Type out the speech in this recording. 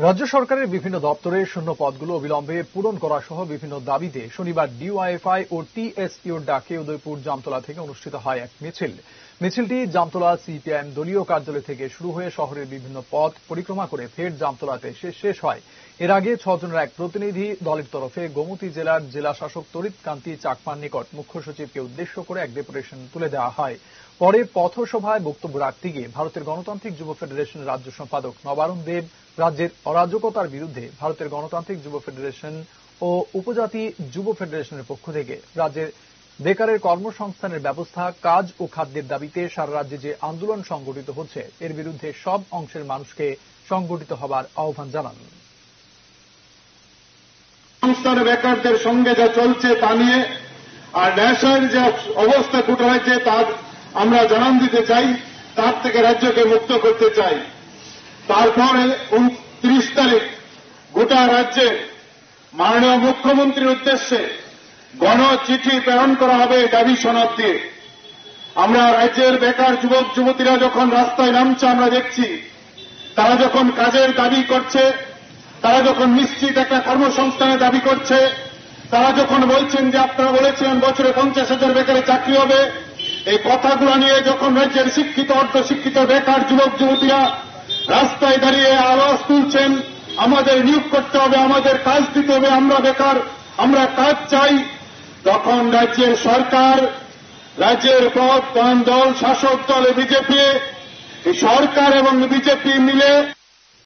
রাজ্য সরকারের বিভিন্ন দপ্তরে শূন্য পদগুলো অবিলম্বে পূরণ করা সহ বিভিন্ন দাবিতে শনিবার ডিওয়াইএফআই ও টিএসইউর ডাকে উদয়পুর জামতলা থেকে অনুষ্ঠিত হয় এক মিছিল। মিছিলটি জামতলা সিপিআইএম দলীয় কার্যালয় থেকে শুরু হয়ে শহরের বিভিন্ন পথ পরিক্রমা করে ফের জামতলাতে শেষ হয়। এর আগে 6 জনের এক প্রতিনিধি দলের তরফে গোমতী জেলার জেলা শাসক তরিৎ কান্তি চাকমার নিকট মুখ্য সচিবকে উদ্দেশ্য করে এক ডেপুটেশন তুলে দেওয়া হয়। পরে পথসভায় বক্তব্য রাখতে গিয়ে ভারতের গণতান্ত্রিক যুব ফেডারেশনের রাজ্য সম্পাদক নবারুণ দেব রাজ্যের অরাজকতার বিরুদ্ধে ভারতের গণতান্ত্রিক যুব ফেডারেশন ও উপজাতি যুব ফেডারেশনের পক্ষ থেকে রাজ্যের বেকারের কর্মসংস্থানের ব্যবস্থা, কাজ ও খাদ্যের দাবিতে সারা রাজ্যে যে আন্দোলন সংগঠিত হচ্ছে এর বিরুদ্ধে সব অংশের মানুষকে সংগঠিত হবার আহ্বান জানান। সংস্থানের বেকারদের সঙ্গে যা চলছে তা নিয়ে আর ন্যাশনাল যে অবস্থা ফুটে হয়েছে তার আমরা জানান দিতে চাই, তার থেকে রাজ্যকে মুক্ত করতে চাই। তারপরে 29 তারিখ গোটা রাজ্যে মাননীয় মুখ্যমন্ত্রীর উদ্দেশ্যে গণচিঠি প্রেরণ করা হবে দাবি সনদ দিয়ে। আমরা রাজ্যের বেকার যুবক যুবতীরা যখন রাস্তায় নামছে আমরা দেখছি, তারা যখন কাজের দাবি করছে, তারা যখন নিশ্চিত একটা কর্মসংস্থানের দাবি করছে, তারা যখন বলছেন যে আপনারা বলেছিলেন বছরে 50,000 বেকারের চাকরি হবে, এই কথাগুলো নিয়ে যখন রাজ্যের শিক্ষিত অর্ধশিক্ষিত বেকার যুবক যুবতীরা রাস্তায় দাঁড়িয়ে আওয়াজ তুলছেন, আমাদের নিয়োগ করতে হবে, আমাদের কাজ দিতে হবে, আমরা বেকার, আমরা কাজ চাই, তখন রাজ্যের সরকার, রাজ্যের প্রধান দল, শাসক দল বিজেপি, সরকার এবং বিজেপি মিলে